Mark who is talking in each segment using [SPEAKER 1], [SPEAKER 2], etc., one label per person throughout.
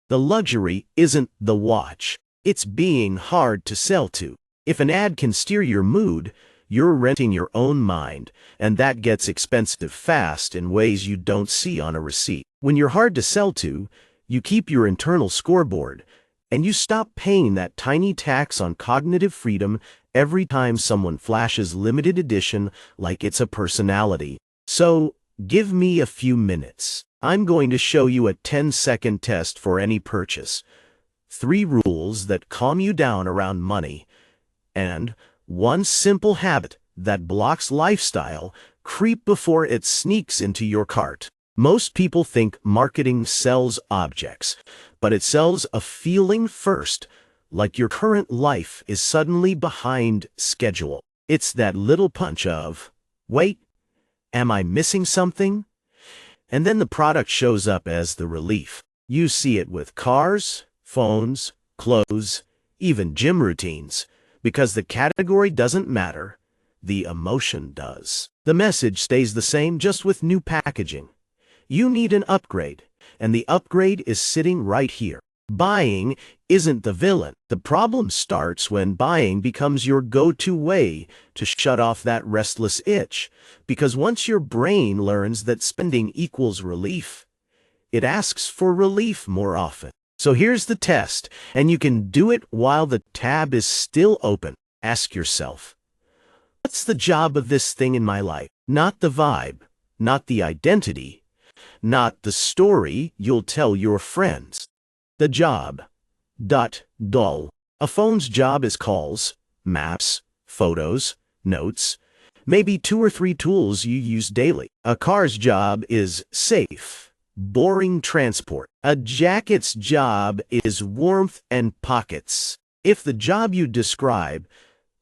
[SPEAKER 1] The luxury isn't the watch. It's being hard to sell to. If an ad can steer your mood, you're renting your own mind, and that gets expensive fast in ways you don't see on a receipt. When you're hard to sell to, you keep your internal scoreboard, and you stop paying that tiny tax on cognitive freedom every time someone flashes limited edition like it's a personality. So, give me a few minutes. I'm going to show you a 10-second test for any purchase. 3 rules that calm you down around money, and 1 simple habit that blocks lifestyle creep before it sneaks into your cart. Most people think marketing sells objects, but it sells a feeling first, like your current life is suddenly behind schedule. It's that little punch of, wait, am I missing something? And then the product shows up as the relief. You see it with cars, phones, clothes, even gym routines. Because the category doesn't matter, the emotion does. The message stays the same, just with new packaging. You need an upgrade, and the upgrade is sitting right here. Buying isn't the villain. The problem starts when buying becomes your go-to way to shut off that restless itch. Because once your brain learns that spending equals relief, it asks for relief more often. So here's the test, and you can do it while the tab is still open. Ask yourself, what's the job of this thing in my life? Not the vibe, not the identity, not the story you'll tell your friends. The job. Dull. A phone's job is calls, maps, photos, notes, maybe 2 or 3 tools you use daily. A car's job is safe, boring transport. A jacket's job is warmth and pockets. If the job you describe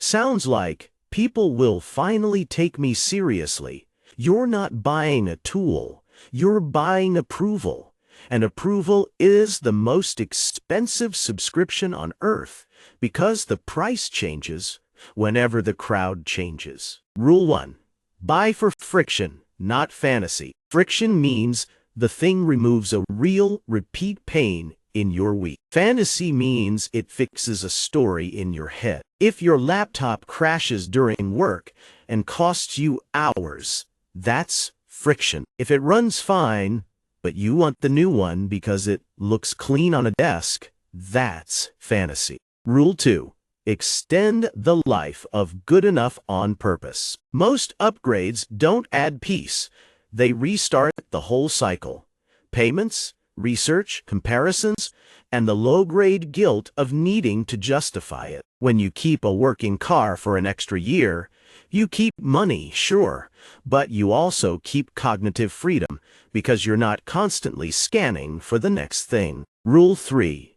[SPEAKER 1] sounds like, people will finally take me seriously, you're not buying a tool, you're buying approval. And approval is the most expensive subscription on earth because the price changes whenever the crowd changes. Rule 1. Buy for friction, not fantasy. Friction means the thing removes a real, repeat pain in your week. Fantasy means it fixes a story in your head. If your laptop crashes during work and costs you hours, that's friction. If it runs fine, but you want the new one because it looks clean on a desk, that's fantasy. Rule 2. Extend the life of good enough on purpose. Most upgrades don't add peace. They restart the whole cycle. Payments, research, comparisons, and the low-grade guilt of needing to justify it. When you keep a working car for an extra year, you keep money, sure, but you also keep cognitive freedom because you're not constantly scanning for the next thing. Rule 3.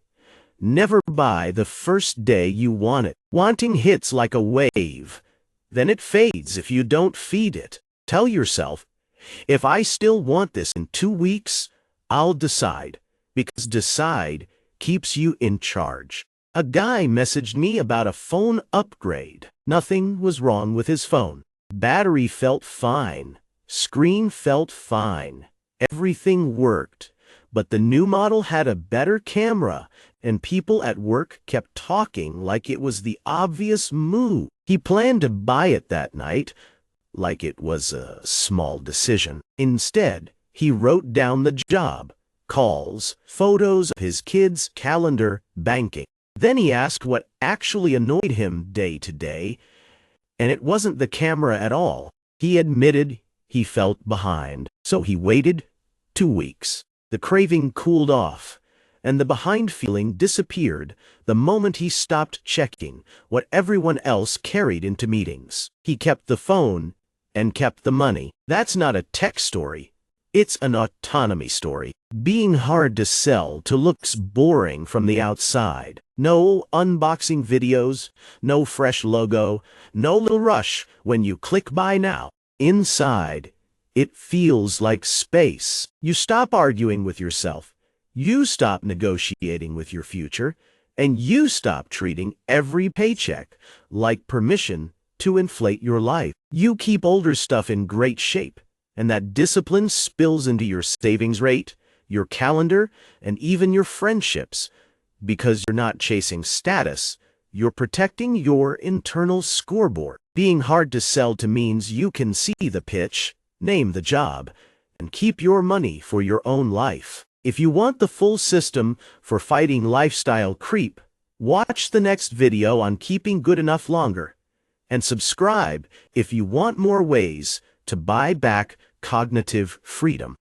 [SPEAKER 1] Never buy the first day you want it. Wanting hits like a wave. Then it fades if you don't feed it. Tell yourself, if I still want this in 2 weeks, I'll decide, because decide keeps you in charge. A guy messaged me about a phone upgrade. Nothing was wrong with his phone. Battery felt fine. Screen felt fine. Everything worked. But the new model had a better camera, and people at work kept talking like it was the obvious move. He planned to buy it that night, like it was a small decision. Instead, he wrote down the job, calls, photos of his kids, calendar, banking. Then he asked what actually annoyed him day to day, and it wasn't the camera at all. He admitted he felt behind. So he waited 2 weeks. The craving cooled off, and the behind feeling disappeared the moment he stopped checking what everyone else carried into meetings. He kept the phone and kept the money. That's not a tech story. It's an autonomy story. Being hard to sell to looks boring from the outside. No unboxing videos, no fresh logo, no little rush when you click buy now. Inside, it feels like space. You stop arguing with yourself. You stop negotiating with your future, and you stop treating every paycheck like permission to inflate your life. You keep older stuff in great shape, and that discipline spills into your savings rate, your calendar, and even your friendships. Because you're not chasing status, you're protecting your internal scoreboard. Being hard to sell to means you can see the pitch, name the job, and keep your money for your own life. If you want the full system for fighting lifestyle creep, watch the next video on keeping good enough longer. And subscribe if you want more ways to buy back cognitive freedom.